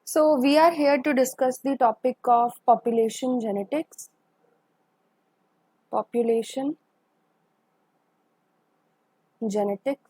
So, we are here to discuss the topic of population genetics. Population genetics.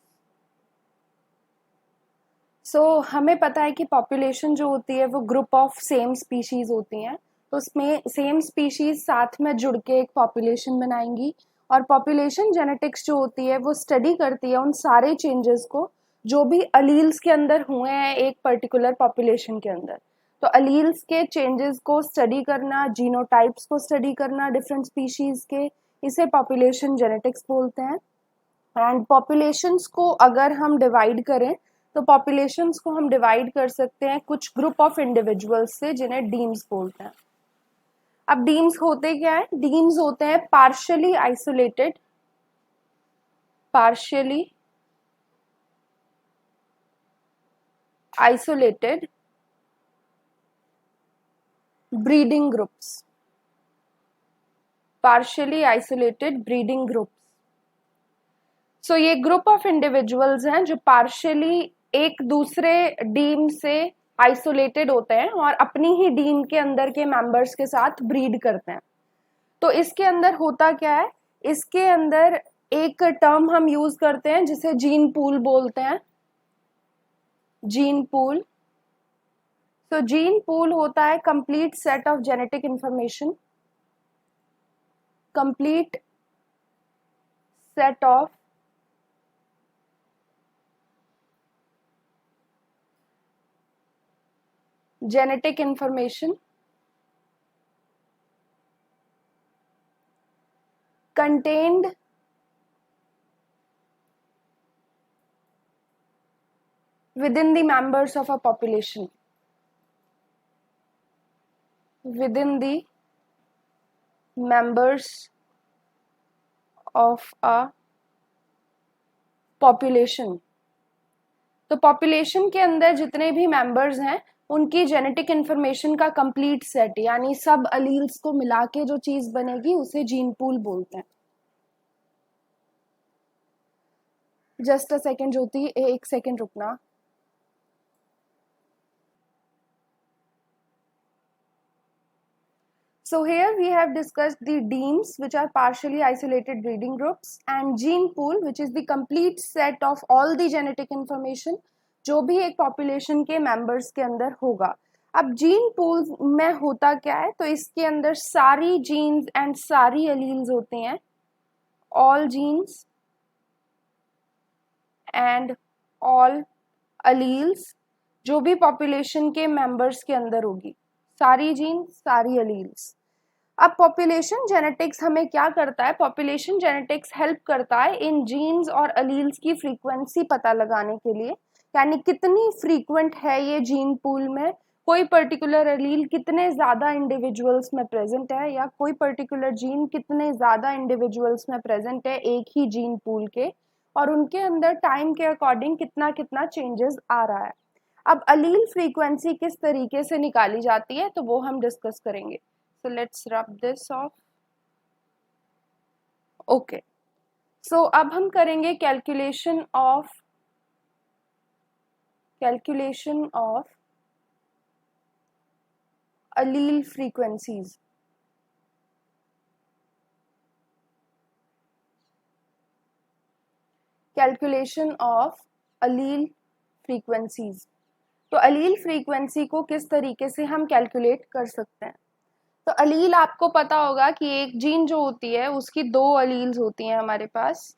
हमें पता है कि population जो होती है वो ग्रुप ऑफ सेम स्पीशीज होती हैं, तो उसमें सेम स्पीशीज साथ में जुड़ के एक पॉपुलेशन बनाएंगी। और पॉपुलेशन जेनेटिक्स जो होती है वो स्टडी करती है उन सारे चेंजेस को जो भी अलील्स के अंदर हुए हैं एक पर्टिकुलर पॉपुलेशन के अंदर। तो अलील्स के चेंजेस को स्टडी करना, जीनोटाइप्स को स्टडी करना डिफरेंट स्पीशीज के, इसे पॉपुलेशन जेनेटिक्स बोलते हैं। एंड पॉपुलेशंस को अगर हम डिवाइड करें तो पॉपुलेशंस को हम डिवाइड कर सकते हैं कुछ ग्रुप ऑफ इंडिविजुअल्स से जिन्हें डीम्स बोलते हैं। अब डीम्स होते क्या है? डीम्स होते हैं partially isolated breeding groups. Partially isolated breeding groups. So ये ग्रुप ऑफ इंडिविजुअल्स हैं जो पार्शियली एक दूसरे डीम से आइसोलेटेड होते हैं और अपनी ही डीम के अंदर के मेंबर्स के साथ ब्रीड करते हैं। तो इसके अंदर होता क्या है? इसके अंदर एक टर्म हम यूज करते हैं जिसे जीन पूल बोलते हैं। Gene pool. तो जीन पूल होता है complete set of genetic information, complete set of genetic information contained within the members of a population. Within the members of a population. तो पॉपुलेशन के अंदर जितने भी मेंबर्स हैं उनकी जेनेटिक इंफॉर्मेशन का कंप्लीट सेट, यानी सब अलील्स को मिला के जो चीज बनेगी उसे जीन पूल बोलते हैं। जस्ट अ सेकेंड ज्योति, एक सेकेंड रुकना। So here we have discussed the demes, which are partially isolated breeding groups, and gene pool, which is the complete set of all the genetic information जो भी एक population के members के अंदर होगा। अब gene pool में होता क्या है? तो इसके अंदर सारी genes and सारी alleles होते हैं, all genes and all alleles जो भी population के members के अंदर होगी, सारी genes सारी alleles। अब पॉपुलेशन जेनेटिक्स हमें क्या करता है? पॉपुलेशन जेनेटिक्स हेल्प करता है इन जीन्स और अलील्स की फ्रीक्वेंसी पता लगाने के लिए, यानी कितनी फ्रीक्वेंट है ये जीन पूल में, कोई पर्टिकुलर अलील कितने ज़्यादा इंडिविजुअल्स में प्रेजेंट है, या कोई पर्टिकुलर जीन कितने ज़्यादा इंडिविजुअल्स में प्रेजेंट है एक ही जीन पूल के, और उनके अंदर टाइम के अकॉर्डिंग कितना कितना चेंजेस आ रहा है। अब अलील फ्रीक्वेंसी किस तरीके से निकाली जाती है तो वो हम डिस्कस करेंगे। So let's rub this off. Okay. So अब हम करेंगे calculation of allele frequencies. Calculation of allele frequencies. तो अलील फ्रीक्वेंसी को किस तरीके से हम कैलकुलेट कर सकते हैं? तो अलील आपको पता होगा कि एक जीन जो होती है उसकी दो अलील्स होती हैं हमारे पास।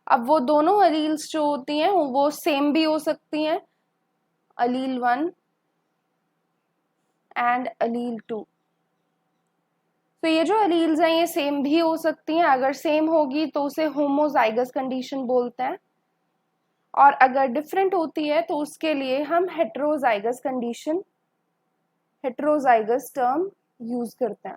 अब वो दोनों अलील्स जो होती हैं वो सेम भी हो सकती हैं, अलील 1 एंड अलील 2। तो ये जो अलील्स हैं ये सेम भी हो सकती हैं, अगर सेम होगी तो उसे होमोजाइगस कंडीशन बोलते हैं, और अगर डिफरेंट होती है तो उसके लिए हम heterozygous condition, heterozygous term use करते हैं।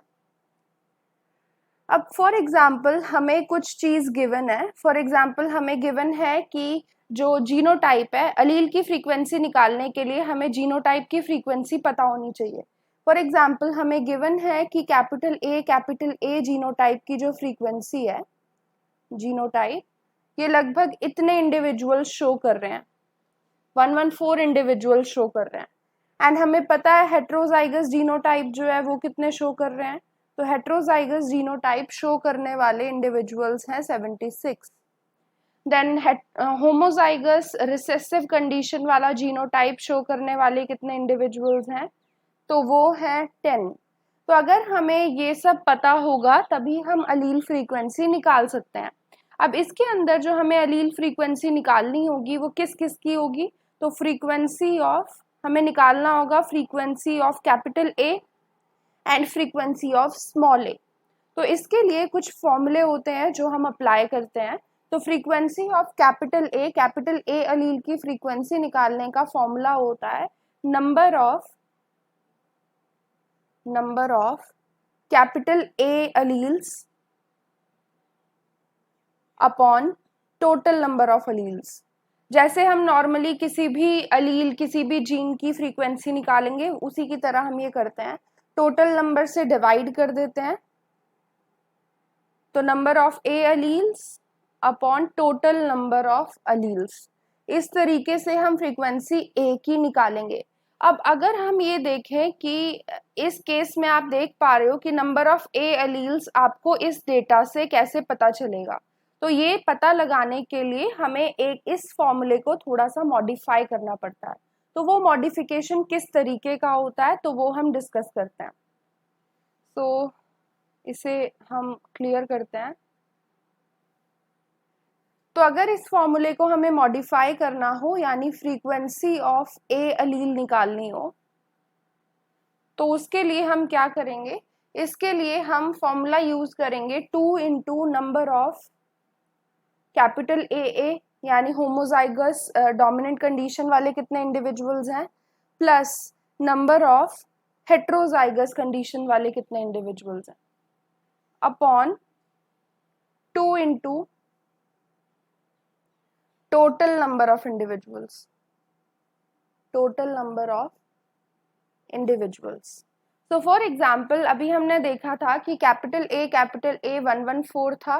अब फॉर एग्जाम्पल हमें कुछ चीज गिवन है। फॉर एग्जाम्पल हमें गिवन है कि जो जीनोटाइप है, अलील की फ्रीक्वेंसी निकालने के लिए हमें जीनोटाइप की फ्रीक्वेंसी पता होनी चाहिए। फॉर एग्जाम्पल हमें गिवन है कि कैपिटल ए जीनोटाइप की जो फ्रीक्वेंसी है, जीनोटाइप, ये लगभग इतने इंडिविजुअल शो कर रहे हैं, 114 इंडिविजुअल शो कर रहे हैं। एंड हमें पता है हेट्रोजाइगस जीनोटाइप जो है वो कितने शो कर रहे हैं, तो हेट्रोजाइगस जीनोटाइप शो करने वाले इंडिविजुअल्स हैं 76। देन होमोजाइगस रिसेसिव कंडीशन वाला जीनोटाइप शो करने वाले कितने इंडिविजुअल्स हैं, तो वो है 10। तो अगर हमें ये सब पता होगा तभी हम अलील फ्रीक्वेंसी निकाल सकते हैं। अब इसके अंदर जो हमें अलील फ्रीक्वेंसी निकालनी होगी वो किस किस की होगी, तो फ्रीक्वेंसी ऑफ हमें निकालना होगा frequency of capital A and frequency of small a. तो इसके लिए कुछ फॉर्मूले होते हैं जो हम अप्लाई करते हैं। तो फ्रीक्वेंसी ऑफ कैपिटल ए अलील की फ्रीक्वेंसी निकालने का फॉर्मूला होता है number of capital A alleles upon total number of alleles. जैसे हम नॉर्मली किसी भी अलील किसी भी जीन की फ्रीक्वेंसी निकालेंगे उसी की तरह हम ये करते हैं, टोटल नंबर से डिवाइड कर देते हैं, तो number of A alleles upon total number of alleles. इस तरीके से हम फ्रीक्वेंसी ए की निकालेंगे। अब अगर हम ये देखें कि इस केस में आप देख पा रहे हो कि नंबर ऑफ ए अलील्स आपको इस डेटा से कैसे पता चलेगा, तो ये पता लगाने के लिए हमें एक इस फॉर्मूले को थोड़ा सा मॉडिफाई करना पड़ता है। तो वो मॉडिफिकेशन किस तरीके का होता है तो वो हम डिस्कस करते हैं। तो इसे हम क्लियर करते हैं। तो अगर इस फॉर्मूले को हमें मॉडिफाई करना हो यानी फ्रीक्वेंसी ऑफ ए अलील निकालनी हो, तो उसके लिए हम क्या करेंगे, इसके लिए हम फॉर्मूला यूज करेंगे 2 इंटू नंबर ऑफ कैपिटल ए यानी होमोजाइगस डोमिनेंट कंडीशन वाले कितने इंडिविजुअल्स हैं, plus number of heterozygous condition वाले कितने इंडिविजुअल्स हैं, upon 2 into total number of individuals. तो फॉर एग्जाम्पल अभी हमने देखा था कि कैपिटल ए 114 था,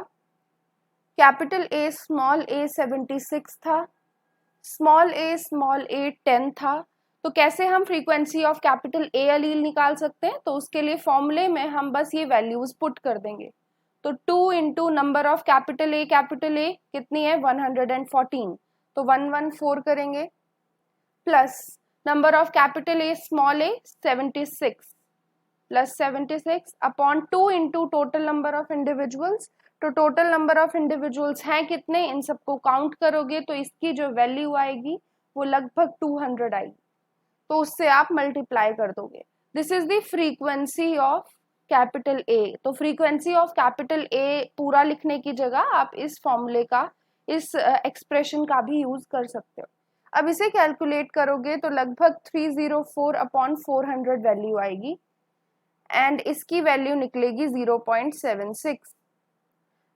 कैपिटल ए स्मॉल ए 76 था, स्मॉल ए 10 था। तो कैसे हम फ्रीक्वेंसी ऑफ कैपिटल ए अलील निकाल सकते हैं, तो उसके लिए फॉर्मूले में हम बस ये वैल्यूज पुट कर देंगे। तो 2 इंटू नंबर ऑफ कैपिटल ए कितनी है 114, तो 114 करेंगे, plus number of capital A small A 76 plus 76 upon 2 into total number of individuals. तो टोटल नंबर ऑफ इंडिविजुअल्स हैं कितने, इन सबको काउंट करोगे तो इसकी जो वैल्यू आएगी वो लगभग 200 आएगी, तो उससे आप मल्टीप्लाई कर दोगे। This is the frequency of capital ए। तो फ्रीक्वेंसी ऑफ कैपिटल ए पूरा लिखने की जगह आप इस फॉर्मूले का इस एक्सप्रेशन का भी यूज कर सकते हो। अब इसे कैलकुलेट करोगे तो लगभग 304 अपॉन 400 वैल्यू आएगी एंड इसकी वैल्यू निकलेगी 0.76।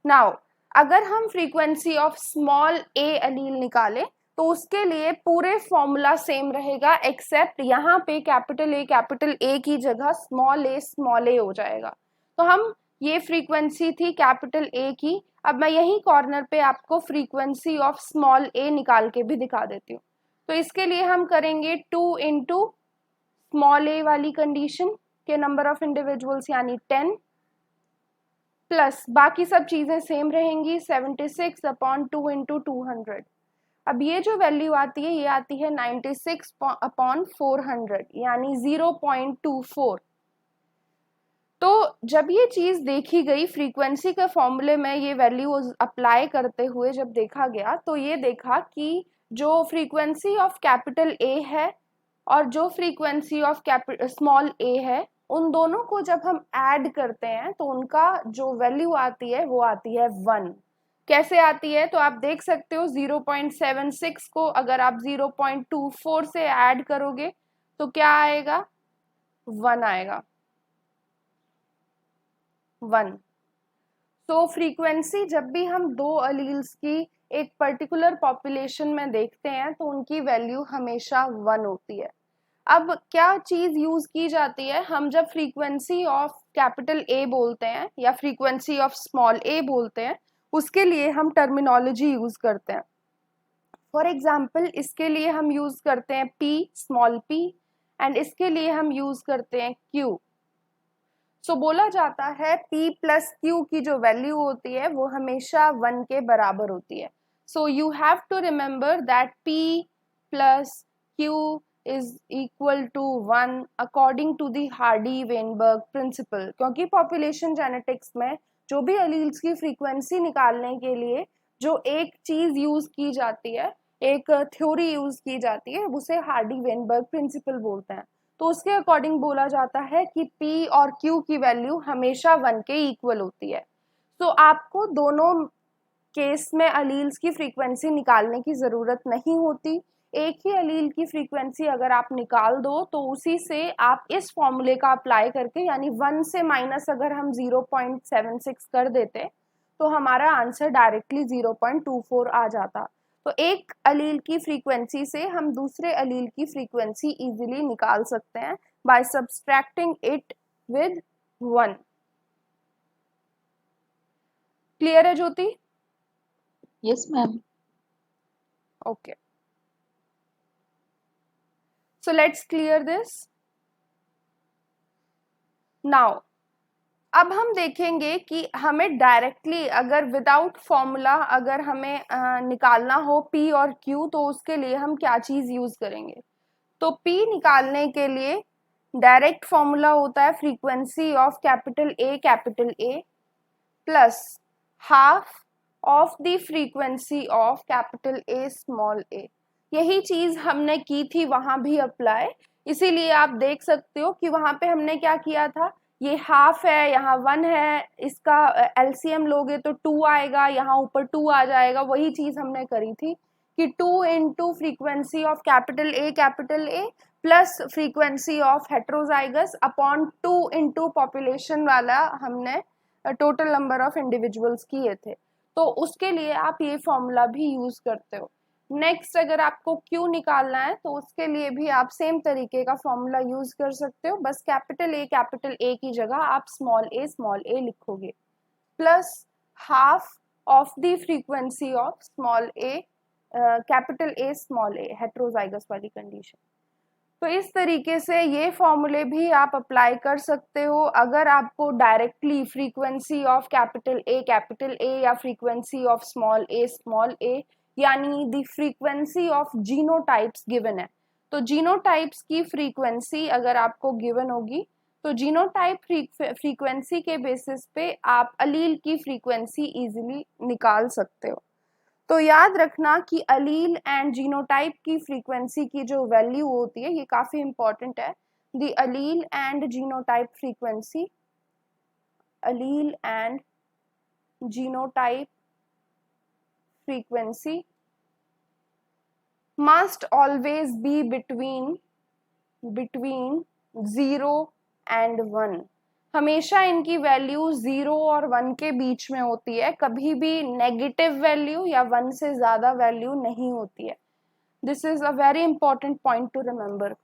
नाउ अगर हम फ्रीक्वेंसी ऑफ स्मॉल ए अलील निकालें तो उसके लिए पूरे फॉर्मूला सेम रहेगा एक्सेप्ट यहाँ पे कैपिटल ए की जगह स्मॉल ए हो जाएगा। तो हम ये फ्रीक्वेंसी थी कैपिटल ए की, अब मैं यही कॉर्नर पे आपको फ्रीक्वेंसी ऑफ स्मॉल ए निकाल के भी दिखा देती हूँ। तो इसके लिए हम करेंगे 2 इंटू स्मॉल ए वाली कंडीशन के नंबर ऑफ इंडिविजुअल्स यानी 10, प्लस बाकी सब चीजें सेम रहेंगी 76 अपॉन 2 इंटू 200। अब ये जो वैल्यू आती है ये आती है 96 अपॉन 400 यानी 0.24। तो जब ये चीज देखी गई फ्रीक्वेंसी के फॉर्मूले में ये वैल्यू अप्लाई करते हुए जब देखा गया तो ये देखा कि जो फ्रीक्वेंसी ऑफ कैपिटल ए है और जो फ्रीक्वेंसी ऑफ स्मॉल ए है उन दोनों को जब हम ऐड करते हैं तो उनका जो वैल्यू आती है वो आती है 1। कैसे आती है तो आप देख सकते हो 0.76 को अगर आप 0.24 से ऐड करोगे तो क्या आएगा 1 आएगा 1। तो फ्रीक्वेंसी जब भी हम दो अलील्स की एक पर्टिकुलर पॉपुलेशन में देखते हैं तो उनकी वैल्यू हमेशा 1 होती है। अब क्या चीज यूज की जाती है, हम जब फ्रीक्वेंसी ऑफ कैपिटल ए बोलते हैं या फ्रीक्वेंसी ऑफ स्मॉल ए बोलते हैं उसके लिए हम टर्मिनोलॉजी यूज करते हैं। फॉर एग्जाम्पल इसके लिए हम यूज करते हैं पी स्मॉल पी एंड इसके लिए हम यूज करते हैं Q। सो बोला जाता है P प्लस Q की जो वैल्यू होती है वो हमेशा 1 के बराबर होती है। So you have to remember that P plus Q is equal to 1 according to the Hardy Weinberg principle. क्योंकि पॉपुलेशन जेनेटिक्स में जो भी एलील्स की फ्रीक्वेंसी निकालने के लिए जो एक चीज यूज की जाती है, एक थ्योरी यूज की जाती है, उसे हार्डी-वेनबर्ग प्रिंसिपल बोलते हैं। तो उसके अकॉर्डिंग बोला जाता है कि P और Q की वैल्यू हमेशा 1 के इक्वल होती है। तो आपको दोनों केस में अलील्स की फ्रीक्वेंसी निकालने की ज़रूरत नहीं होती। एक ही अलील की फ्रीक्वेंसी अगर आप निकाल दो तो उसी से आप इस फॉर्मूले का अप्लाई करके, यानी 1 से माइनस अगर हम 0.76 कर देते तो हमारा आंसर डायरेक्टली 0.24 आ जाता। तो एक अलील की फ्रीक्वेंसी से हम दूसरे अलील की फ्रीक्वेंसी इजीली निकाल सकते हैं by subtracting it with 1। Clear है Jyoti? Yes ma'am. Okay, so let's clear this now. अब हम देखेंगे कि हमें डायरेक्टली अगर विदाउट फॉर्मूला अगर हमें निकालना हो P और Q तो उसके लिए हम क्या चीज यूज करेंगे। तो P निकालने के लिए डायरेक्ट फॉर्मूला होता है frequency of capital A plus half of the frequency of capital A small a। यही चीज हमने की थी वहां भी अप्लाई, इसीलिए आप देख सकते हो कि वहां पे हमने क्या किया था, ये हाफ है, यहाँ 1 है, इसका एलसीएम लोगे तो 2 आएगा, यहाँ ऊपर 2 आ जाएगा। वही चीज हमने करी थी कि 2 into frequency of capital A plus frequency of heterozygous upon 2 into population वाला हमने टोटल नंबर ऑफ इंडिविजुअल्स किए थे। तो उसके लिए आप ये फॉर्मूला भी यूज करते हो। नेक्स्ट अगर आपको Q निकालना है तो उसके लिए भी आप सेम तरीके का फॉर्मूला यूज कर सकते हो, बस कैपिटल A की जगह आप स्मॉल a लिखोगे plus half of the frequency of small a capital A small a heterozygous वाली कंडीशन। तो इस तरीके से ये फॉर्मूले भी आप अप्लाई कर सकते हो अगर आपको directly frequency of capital A या फ्रीक्वेंसी ऑफ स्मॉल a यानी the frequency of genotypes given है। तो जीनोटाइप्स की फ्रीक्वेंसी अगर आपको गिवन होगी तो जीनोटाइप फ्रीक्वेंसी के बेसिस पे आप अलील की फ्रीक्वेंसी इजीली निकाल सकते हो। तो याद रखना कि अलील एंड जीनोटाइप की फ्रीक्वेंसी की जो वैल्यू होती है ये काफी इंपॉर्टेंट है। The allele and genotype frequency, allele and genotype frequency must always be between 0 and 1। हमेशा इनकी वैल्यू 0 और 1 के बीच में होती है, कभी भी नेगेटिव वैल्यू या 1 से ज्यादा वैल्यू नहीं होती है। This is a very important point two remember.